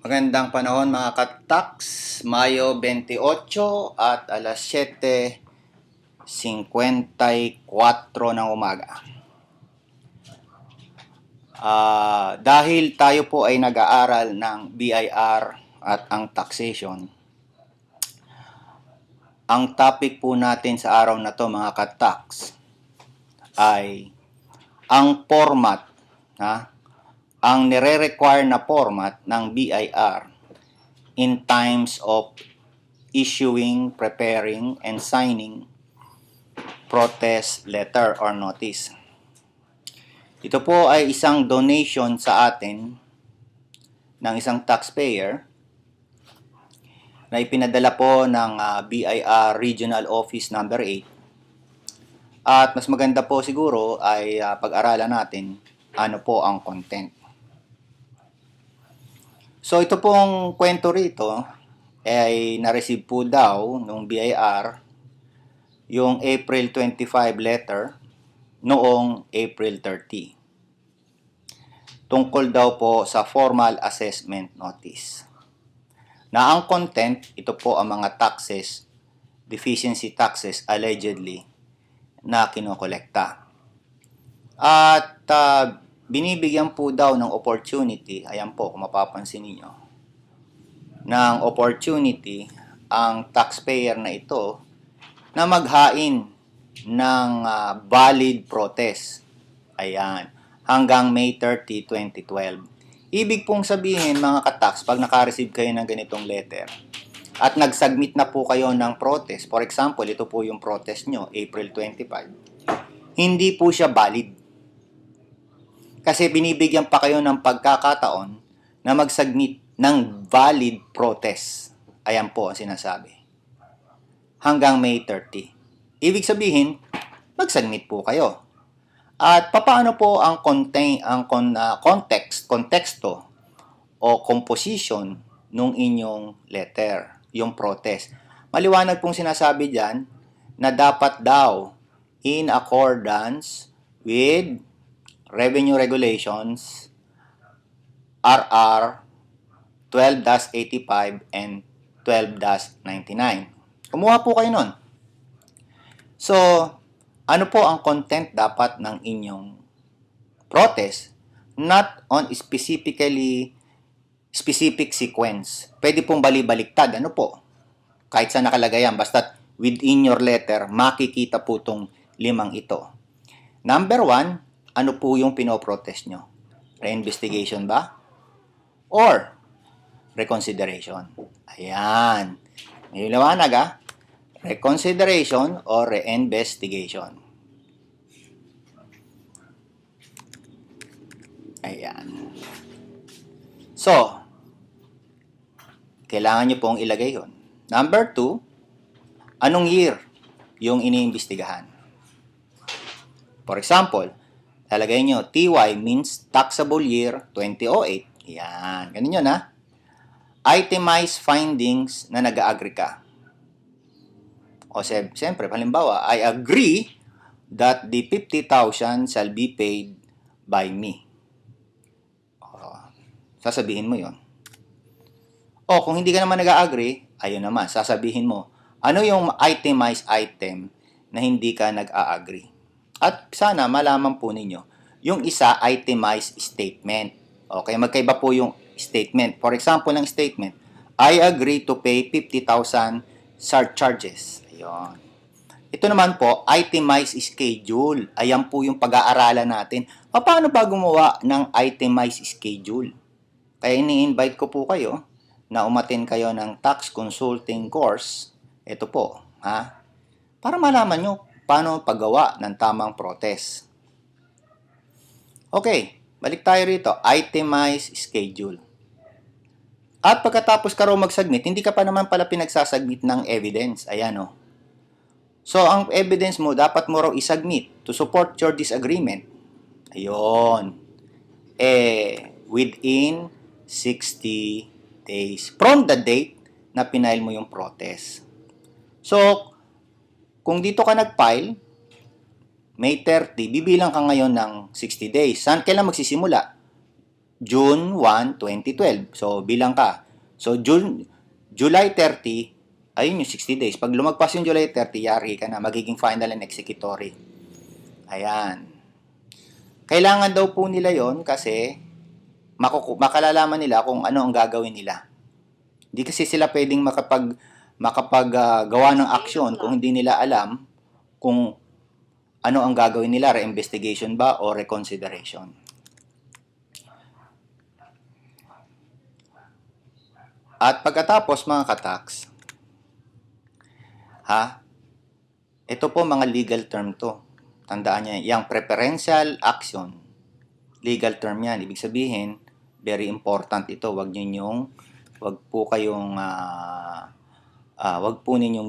Magandang panahon mga ka-tax, Mayo 28 at alas 7:54 ng umaga. Dahil tayo po ay nag-aaral ng BIR at ang taxation, ang topic po natin sa araw na to mga ka-tax ay ang format, ang nire-require na format ng BIR in times of issuing, preparing, and signing protest letter or notice. Ito po ay isang donation sa atin ng isang taxpayer na ipinadala po ng BIR Regional Office number 8. At mas maganda po siguro ay pag-aralan natin ano po ang content. So ito pong kwento rito ay na-receive po daw ng BIR yung April 25 letter noong April 30. Tungkol daw po sa formal assessment notice. Na ang content, ito po ang mga taxes, deficiency taxes allegedly na kinokolekta. At binibigyan po daw ng opportunity, ayan po kung mapapansin niyo, ng opportunity ang taxpayer na ito na maghain ng valid protest. Ayan, hanggang May 30, 2012. Ibig pong sabihin mga ka-tax, pag naka-receive kayo ng ganitong letter at nag-submit na po kayo ng protest, for example, ito po yung protest nyo, April 25, hindi po siya valid. Kasi binibigyan pa kayo ng pagkakataon na mag-submit ng valid protest. Ayan po ang sinasabi. Hanggang May 30. Ibig sabihin, mag-submit po kayo. At paano po ang konteksto o composition nung inyong letter, yung protest. Maliwanag pong sinasabi diyan na dapat daw in accordance with Revenue Regulations RR 12-85 and 12-99. Kumuha po kayo nun. So, ano po ang content dapat ng inyong protest? Not on specific sequence. Pwede pong bali-baliktad. Ano po? Kahit saan nakalagay yan. Basta within your letter, makikita po itong 5 ito. Number 1, ano po yung pinoprotest nyo? Reinvestigation ba? Or reconsideration? Ayan. May liwanag reconsideration or reinvestigation. Ayan. So, kailangan nyo pong ilagay yon. Number 2, anong year yung iniimbestigahan? For example, lalagay nyo, TY means taxable year 2008. Yan, ganun yun Itemized findings na nag-agree ka. O siyempre, halimbawa, I agree that the 50,000 shall be paid by me. Sasabihin mo yon. O kung hindi ka naman nag-agree, ayun naman, sasabihin mo, ano yung itemized item na hindi ka nag-agree? At sana malaman po ninyo, yung isa itemized statement. Okay, magkaiba po yung statement. For example, ng statement, I agree to pay 50,000 surcharges. Ayun. Ito naman po, itemized schedule. Ayan po yung pag-aaralan natin. Paano ba gumawa ng itemized schedule? Kaya ini-invite ko po kayo na umatin kayo ng tax consulting course. Ito po, para malaman nyo paano paggawa ng tamang protest. Okay, balik tayo rito. Itemized schedule. At pagkatapos ka raw mag-submit, hindi ka pa naman pala pinagsasubmit ng evidence. Ayan So, ang evidence mo, dapat mo raw isubmit to support your disagreement. Ayun. Within 60 days from the date na pinail mo yung protest. So, kung dito ka nag-file, May 30, bibilang ka ngayon ng 60 days. Saan kailan magsisimula? June 1, 2012. So, bilang ka. So, July 30, ayun yung 60 days. Pag lumagpas yung July 30, yari ka na. Magiging final and executory. Ayan. Kailangan daw po nila yon kasi makalalaman nila kung ano ang gagawin nila. Hindi kasi sila pwedeng gawa ng aksyon kung hindi nila alam kung ano ang gagawin nila, re-investigation ba o reconsideration. At pagkatapos mga kataks, ito po mga legal term to. Tandaan niyo, yung preferential action, legal term yan. Ibig sabihin, very important ito. Wag po ninyong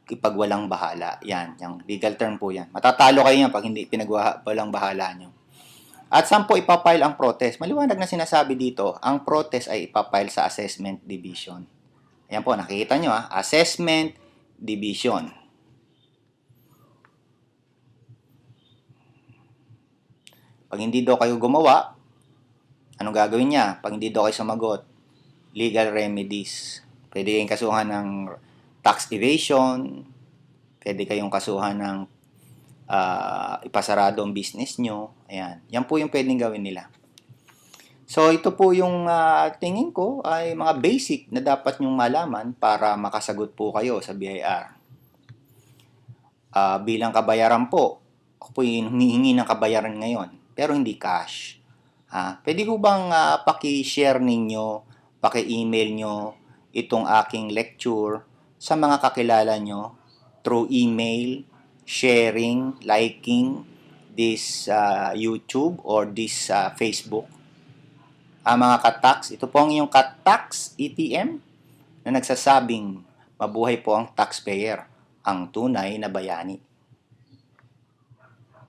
ipagwalang bahala. Yan, yung legal term po yan. Matatalo kayo yan pag hindi pinagwalang bahala nyo. At saan po ipapile ang protest? Maliwanag na sinasabi dito, ang protest ay ipapile sa assessment division. Ayan po, nakikita nyo assessment division. Pag hindi daw kayo gumawa, anong gagawin niya? Pag hindi daw kayo sumagot, legal remedies. Pwede kayong kasuhan ng tax evasion, pwede kayong kasuhan ng ipasarado ang business nyo. Ayan. Yan po yung pwedeng gawin nila. So, ito po yung tingin ko ay mga basic na dapat nyong malaman para makasagot po kayo sa BIR. Bilang kabayaran po, ako po yung humihingi ng kabayaran ngayon, pero hindi cash. Pwede ko bang paki-share ninyo, paki-email nyo itong aking lecture sa mga kakilala nyo through email, sharing, liking this YouTube or this Facebook. Mga katax, ito po ang inyong katax ETM na nagsasabing mabuhay po ang taxpayer, ang tunay na bayani.